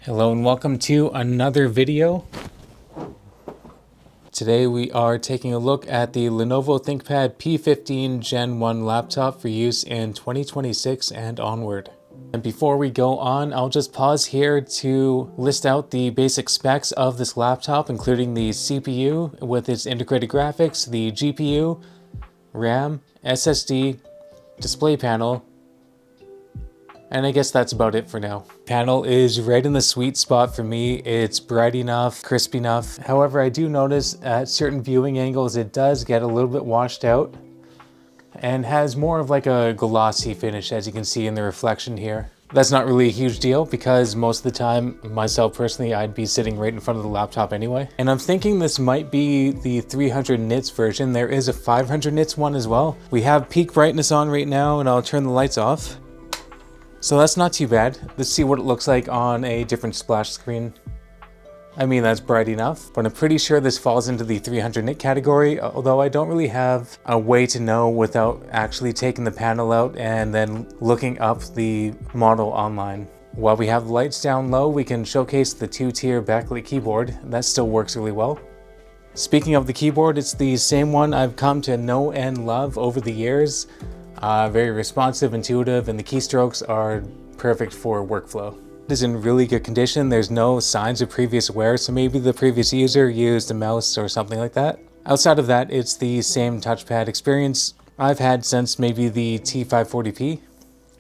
Hello and welcome to another video. Today we are taking a look at the Lenovo Thinkpad P15 Gen 1 laptop for use in 2026 and onward. And before we go on, I'll just pause here to list out the basic specs of this laptop, including the CPU with its integrated graphics, the GPU, RAM, SSD, display panel, and I guess that's about it for now. Panel is right in the sweet spot for me. It's bright enough, crisp enough. However, I do notice at certain viewing angles, it does get a little bit washed out and has more of like a glossy finish, as you can see in the reflection here. That's not really a huge deal because most of the time, myself personally, I'd be sitting right in front of the laptop anyway. And I'm thinking this might be the 300 nits version. There is a 500 nits one as well. We have peak brightness on right now, and I'll turn the lights off. So that's not too bad. Let's see what it looks like on a different splash screen. I mean, that's bright enough, but I'm pretty sure this falls into the 300 nit category, although I don't really have a way to know without actually taking the panel out and then looking up the model online. While we have the lights down low, we can showcase the 2-tier backlit keyboard. That still works really well. Speaking of the keyboard, it's the same one I've come to know and love over the years. Very responsive, intuitive, and the keystrokes are perfect for workflow. It is in really good condition. There's no signs of previous wear, so maybe the previous user used a mouse or something like that. Outside of that, it's the same touchpad experience I've had since maybe the T540p.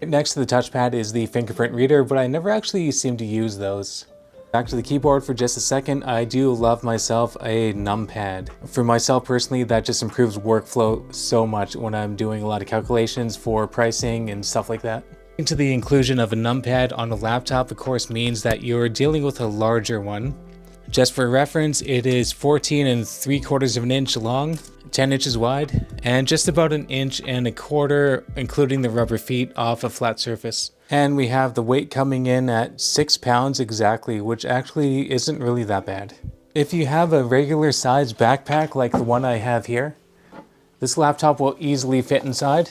Next to the touchpad is the fingerprint reader, but I never actually seem to use those. Back to the keyboard for just a second, I do love myself a numpad. For myself personally, that just improves workflow so much when I'm doing a lot of calculations for pricing and stuff like that. Into the inclusion of a numpad on a laptop, of course, means that you're dealing with a larger one. Just for reference, it is 14 3/4 of an inch long, 10 inches wide, and just about 1 1/4 inches, including the rubber feet, off a flat surface. And we have the weight coming in at 6 pounds exactly, which actually isn't really that bad. If you have a regular size backpack like the one I have here, this laptop will easily fit inside.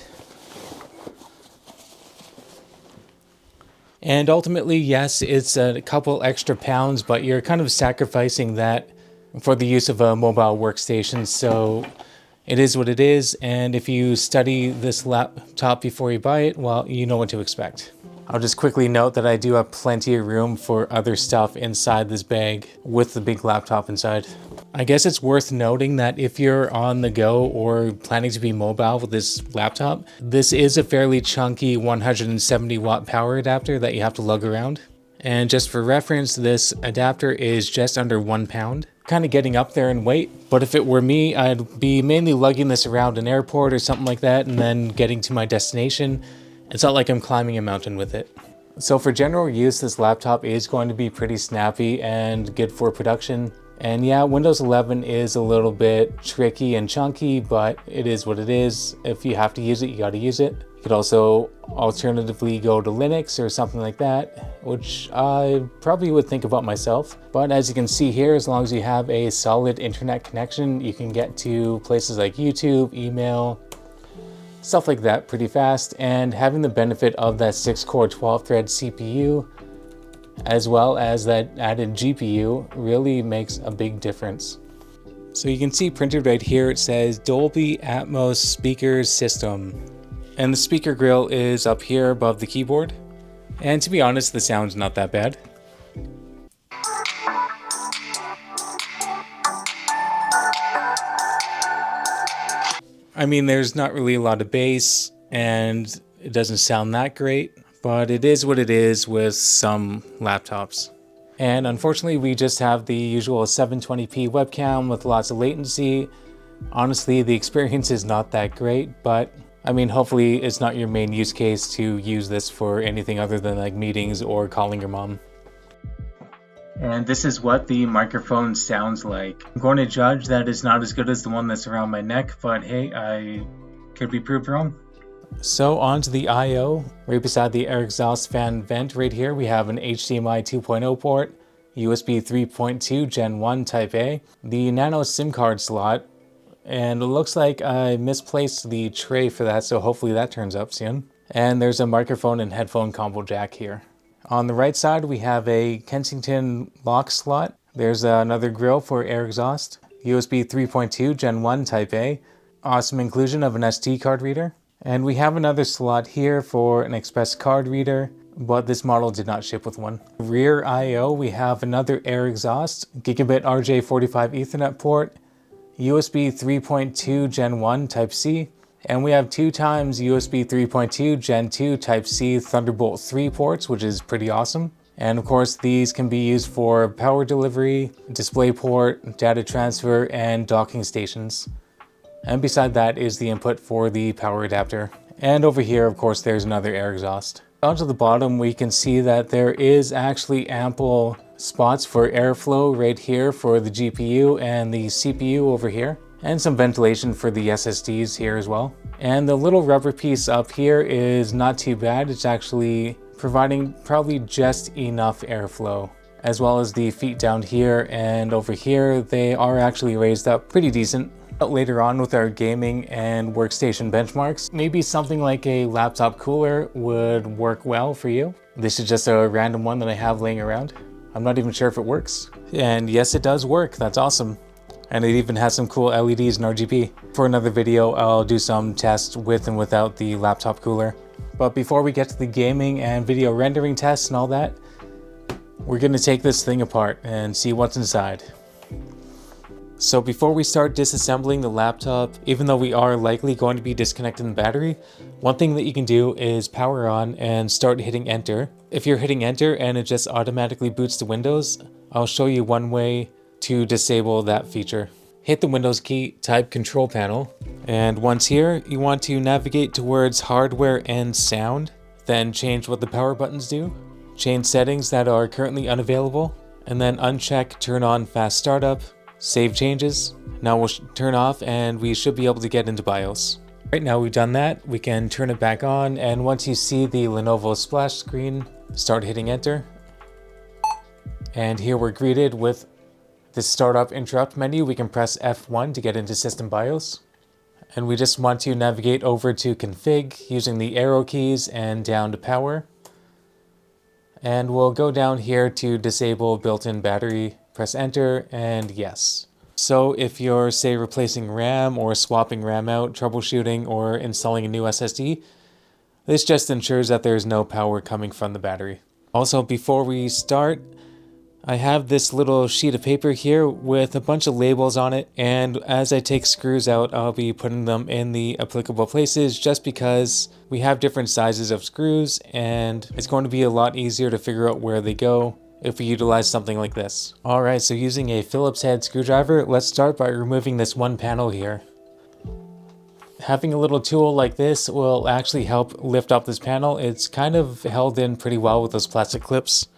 And ultimately, yes, it's a couple extra pounds, but you're kind of sacrificing that for the use of a mobile workstation. So it is what it is. And if you study this laptop before you buy it, well, you know what to expect. I'll just quickly note that I do have plenty of room for other stuff inside this bag with the big laptop inside. I guess it's worth noting that if you're on the go or planning to be mobile with this laptop, this is a fairly chunky 170 watt power adapter that you have to lug around. And just for reference, this adapter is just under 1 pound. Kind of getting up there in weight, but if it were me, I'd be mainly lugging this around an airport or something like that and then getting to my destination. It's not like I'm climbing a mountain with it. So for general use, this laptop is going to be pretty snappy and good for production. And yeah, Windows 11 is a little bit tricky and chunky, but it is what it is. If you have to use it, you gotta use it. You could also alternatively go to Linux or something like that, which I probably would think about myself. But as you can see here, as long as you have a solid internet connection, you can get to places like YouTube, email, stuff like that pretty fast. And having the benefit of that 6-core 12-thread CPU, as well as that added GPU, really makes a big difference. So you can see printed right here, it says Dolby Atmos speakers system. And the speaker grill is up here above the keyboard. And to be honest, the sound's not that bad. I mean, there's not really a lot of bass and it doesn't sound that great, but it is what it is with some laptops. And unfortunately, we just have the usual 720p webcam with lots of latency. Honestly, the experience is not that great, but I mean, hopefully it's not your main use case to use this for anything other than like meetings or calling your mom. And this is what the microphone sounds like. I'm going to judge that it's not as good as the one that's around my neck, but hey, I could be proved wrong. So onto the I/O. Right beside the air exhaust fan vent right here, we have an HDMI 2.0 port, USB 3.2 Gen 1 Type A, the nano SIM card slot, and it looks like I misplaced the tray for that, so hopefully that turns up soon. And there's a microphone and headphone combo jack here. On the right side, we have a Kensington lock slot. There's another grill for air exhaust. USB 3.2 Gen 1 Type A. Awesome inclusion of an SD card reader. And we have another slot here for an express card reader, but this model did not ship with one. Rear I/O, we have another air exhaust, gigabit RJ45 Ethernet port, USB 3.2 Gen 1 Type C, and we have 2 times USB 3.2 Gen 2 Type C Thunderbolt 3 ports, which is pretty awesome. And of course, these can be used for power delivery, DisplayPort, data transfer, and docking stations. And beside that is the input for the power adapter. And over here, of course, there's another air exhaust. Down to the bottom, we can see that there is actually ample spots for airflow right here for the GPU and the CPU over here, and some ventilation for the SSDs here as well. And the little rubber piece up here is not too bad. It's actually providing probably just enough airflow, as well as the feet down here and over here. They are actually raised up pretty decent. Later on with our gaming and workstation benchmarks, maybe something like a laptop cooler would work well for you. This is just a random one that I have laying around. I'm not even sure if it works. And yes, it does work. That's awesome. And it even has some cool LEDs and RGB. For another video, I'll do some tests with and without the laptop cooler. But before we get to the gaming and video rendering tests and all that, we're gonna take this thing apart and see what's inside. So before we start disassembling the laptop, even though we are likely going to be disconnecting the battery, one thing that you can do is power on and start hitting enter. If you're hitting enter and it just automatically boots to Windows, I'll show you one way to disable that feature. Hit the Windows key, type Control Panel, and once here, you want to navigate towards Hardware and Sound, then change what the power buttons do, change settings that are currently unavailable, and then uncheck Turn on Fast Startup. Save changes. Now we'll turn off and we should be able to get into BIOS. Right now we've done that, we can turn it back on, and once you see the Lenovo splash screen, start hitting enter. And here we're greeted with this startup interrupt menu. We can press F1 to get into system BIOS. And we just want to navigate over to config using the arrow keys and down to power. And we'll go down here to disable built-in battery. Press enter and yes. So if you're, say, replacing RAM or swapping RAM out, troubleshooting, or installing a new SSD, this just ensures that there's no power coming from the battery. Also, before we start, I have this little sheet of paper here with a bunch of labels on it, and as I take screws out, I'll be putting them in the applicable places just because we have different sizes of screws and it's going to be a lot easier to figure out where they go if we utilize something like this. Alright, so using a Phillips head screwdriver, let's start by removing this one panel here. Having a little tool like this will actually help lift up this panel. It's kind of held in pretty well with those plastic clips.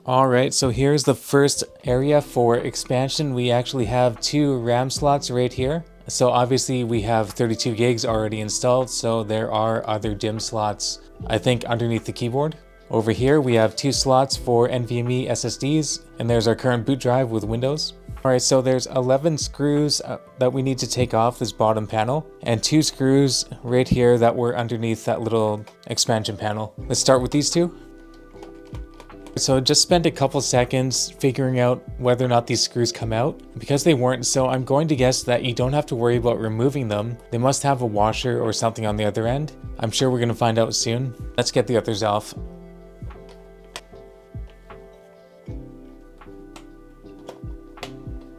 Alright, so here's the first area for expansion. We actually have 2 RAM slots right here. So obviously we have 32 gigs already installed, so there are other DIMM slots, I think, underneath the keyboard. Over here we have 2 slots for NVMe SSDs, and there's our current boot drive with Windows. Alright, so there's 11 screws that we need to take off this bottom panel, and 2 screws right here that were underneath that little expansion panel. Let's start with these 2. So just spend a couple seconds figuring out whether or not these screws come out. Because they weren't, so I'm going to guess that you don't have to worry about removing them. They must have a washer or something on the other end. I'm sure we're going to find out soon. Let's get the others off.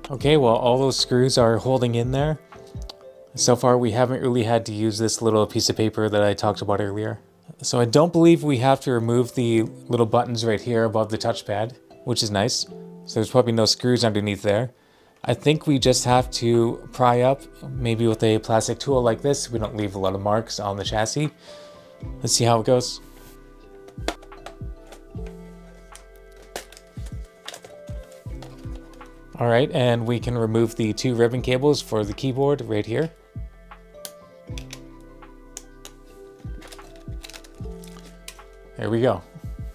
Okay, well, all those screws are holding in there. So far we haven't really had to use this little piece of paper that I talked about earlier. So I don't believe we have to remove the little buttons right here above the touchpad, which is nice. So there's probably no screws underneath there. I think we just have to pry up, maybe with a plastic tool like this, so we don't leave a lot of marks on the chassis. Let's see how it goes. Alright, and we can remove the 2 ribbon cables for the keyboard right here. There we go.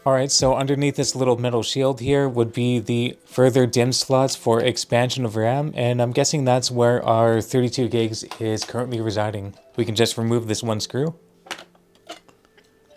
Alright, so underneath this little metal shield here would be the further DIMM slots for expansion of RAM, and I'm guessing that's where our 32 gigs is currently residing. We can just remove this one screw,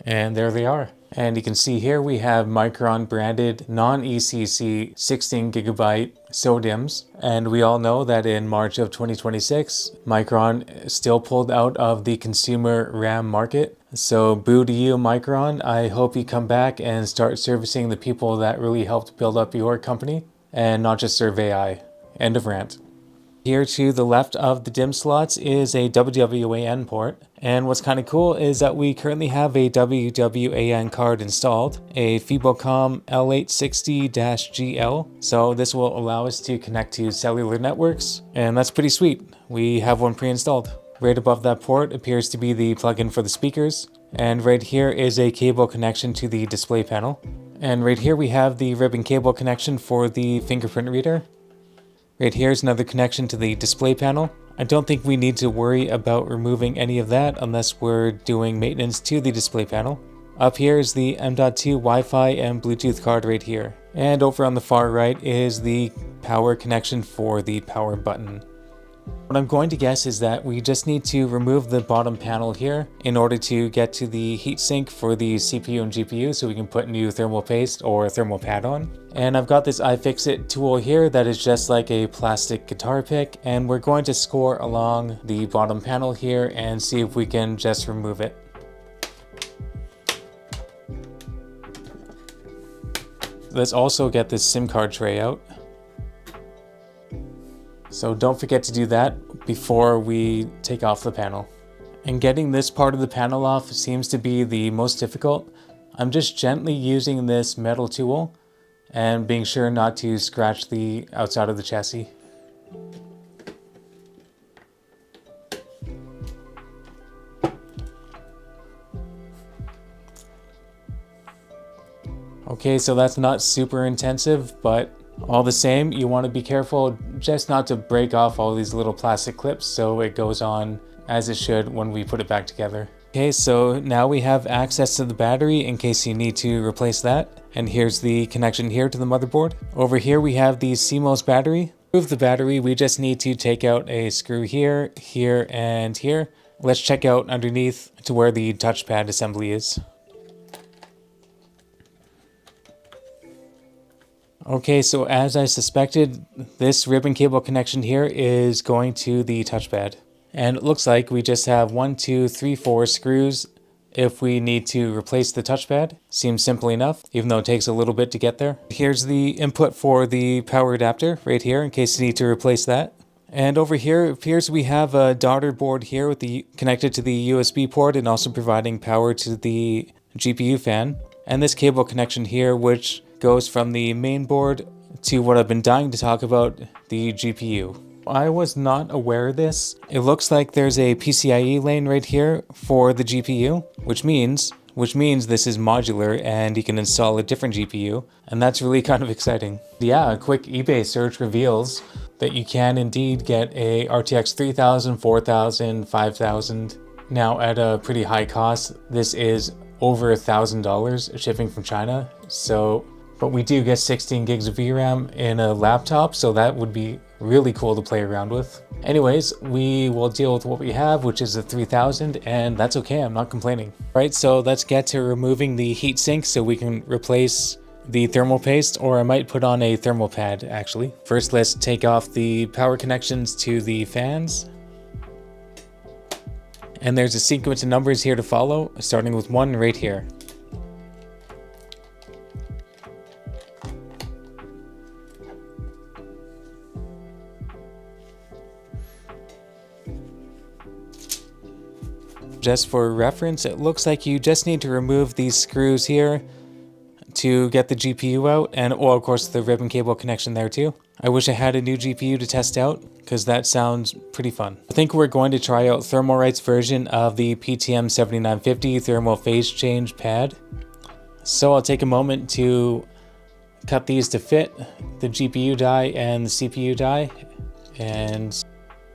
and there they are. And you can see here we have Micron branded non-ECC 16 gigabyte SODIMMs. And we all know that in March of 2026, Micron still pulled out of the consumer RAM market. So boo to you, Micron. I hope you come back and start servicing the people that really helped build up your company and not just serve AI. End of rant. Here to the left of the DIMM slots is a WWAN port, and what's kind of cool is that we currently have a WWAN card installed, a Fibocom L860-GL, so this will allow us to connect to cellular networks, and that's pretty sweet. We have one pre-installed. Right above that port appears to be the plug-in for the speakers, and right here is a cable connection to the display panel, and right here we have the ribbon cable connection for the fingerprint reader. Right here is another connection to the display panel. I don't think we need to worry about removing any of that unless we're doing maintenance to the display panel. Up here is the M.2 Wi-Fi and Bluetooth card right here. And over on the far right is the power connection for the power button. What I'm going to guess is that we just need to remove the bottom panel here in order to get to the heatsink for the CPU and GPU so we can put new thermal paste or thermal pad on. And I've got this iFixit tool here that is just like a plastic guitar pick, and we're going to score along the bottom panel here and see if we can just remove it. Let's also get this SIM card tray out. So don't forget to do that before we take off the panel. And getting this part of the panel off seems to be the most difficult. I'm just gently using this metal tool and being sure not to scratch the outside of the chassis. Okay, so that's not super intensive, but all the same, you want to be careful just not to break off all these little plastic clips so it goes on as it should when we put it back together. Okay, so now we have access to the battery in case you need to replace that. And here's the connection here to the motherboard. Over here we have the CMOS battery. To remove the battery, we just need to take out a screw here, here, and here. Let's check out underneath to where the touchpad assembly is. Okay, so as I suspected, this ribbon cable connection here is going to the touchpad. And it looks like we just have 1, 2, 3, 4 screws if we need to replace the touchpad. Seems simple enough, even though it takes a little bit to get there. Here's the input for the power adapter right here in case you need to replace that. And over here, it appears we have a daughter board here with the connected to the USB port and also providing power to the GPU fan. And this cable connection here, which goes from the main board to what I've been dying to talk about, the GPU. I was not aware of this. It looks like there's a PCIe lane right here for the GPU, which means this is modular and you can install a different GPU, and that's really kind of exciting. Yeah, a quick eBay search reveals that you can indeed get a RTX 3000, 4000, 5000. Now at a pretty high cost, this is over $1,000 shipping from China. But we do get 16 gigs of VRAM in a laptop, so that would be really cool to play around with. Anyways, we will deal with what we have, which is a 3000, and that's okay, I'm not complaining. Right, so let's get to removing the heatsink so we can replace the thermal paste, or I might put on a thermal pad actually. First, let's take off the power connections to the fans. And there's a sequence of numbers here to follow, starting with 1 right here. Just for reference, it looks like you just need to remove these screws here to get the GPU out, and well, of course the ribbon cable connection there too. I wish I had a new GPU to test out because that sounds pretty fun. I think we're going to try out Thermalright's version of the PTM 7950 thermal phase change pad. So I'll take a moment to cut these to fit the GPU die and the CPU die, and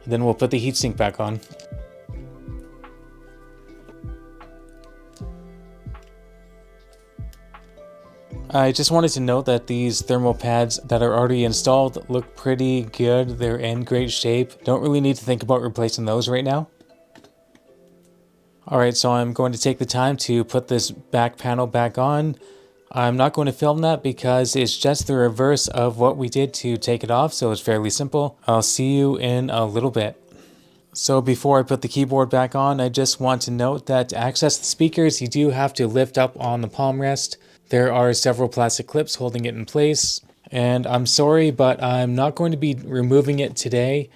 then we'll put the heatsink back on. I just wanted to note that these thermal pads that are already installed look pretty good. They're in great shape. Don't really need to think about replacing those right now. Alright, so I'm going to take the time to put this back panel back on. I'm not going to film that because it's just the reverse of what we did to take it off, so it's fairly simple. I'll see you in a little bit. So before I put the keyboard back on, I just want to note that to access the speakers, you do have to lift up on the palm rest. There are several plastic clips holding it in place, and I'm sorry, but I'm not going to be removing it today.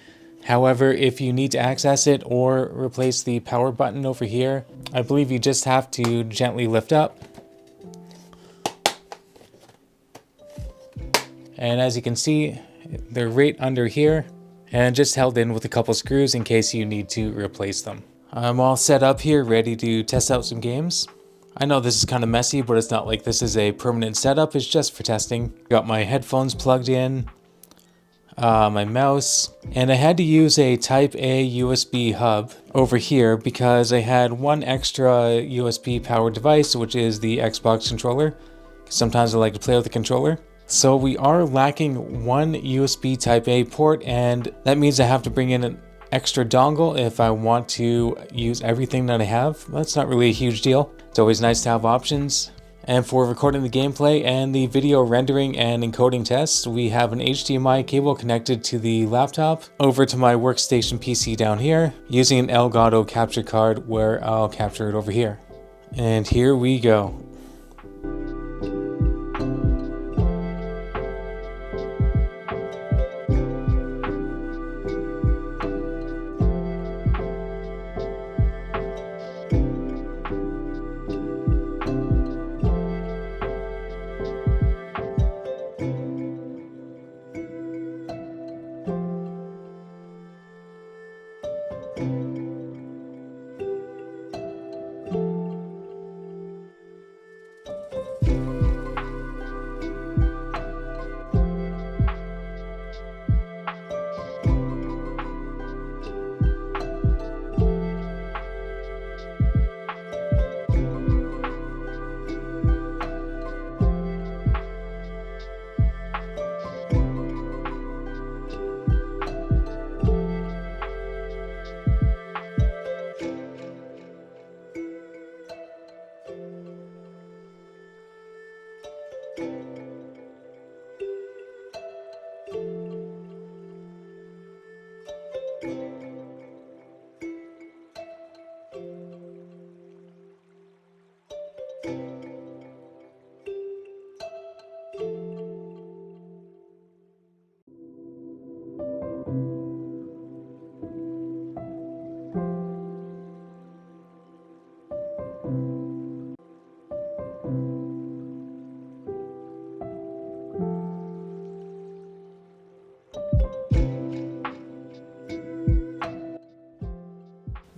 However, if you need to access it or replace the power button over here, I believe you just have to gently lift up. And as you can see, they're right under here and just held in with a couple screws in case you need to replace them. I'm all set up here, ready to test out some games. I know this is kind of messy, but it's not like this is a permanent setup, it's just for testing. Got my headphones plugged in, my mouse, and I had to use a Type A USB hub over here because I had one extra USB powered device, which is the Xbox controller. Sometimes I like to play with the controller. So we are lacking one USB Type A port, and that means I have to bring in an extra dongle if I want to use everything that I have. That's not really a huge deal. It's always nice to have options. And for recording the gameplay and the video rendering and encoding tests, we have an HDMI cable connected to the laptop over to my workstation PC down here using an Elgato capture card where I'll capture it over here. And here we go.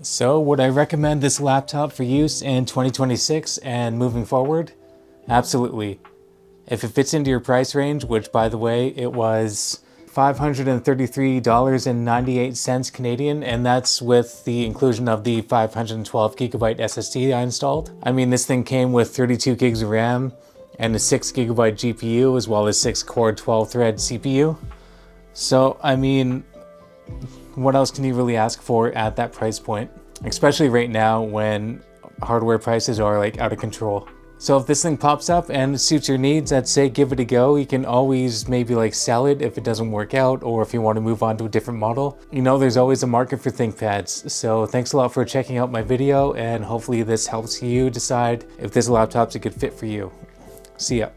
So would I recommend this laptop for use in 2026 and moving forward? Absolutely. If it fits into your price range, which by the way, it was $533.98 Canadian, and that's with the inclusion of the 512 gigabyte SSD I installed. I mean, this thing came with 32 gigs of RAM and a 6 gigabyte GPU as well as 6 core 12 thread CPU. So, I mean, what else can you really ask for at that price point? Especially right now when hardware prices are like out of control. So if this thing pops up and suits your needs, I'd say give it a go. You can always maybe like sell it if it doesn't work out, or if you want to move on to a different model. You know, there's always a market for ThinkPads. So thanks a lot for checking out my video, and hopefully this helps you decide if this laptop's a good fit for you. See ya.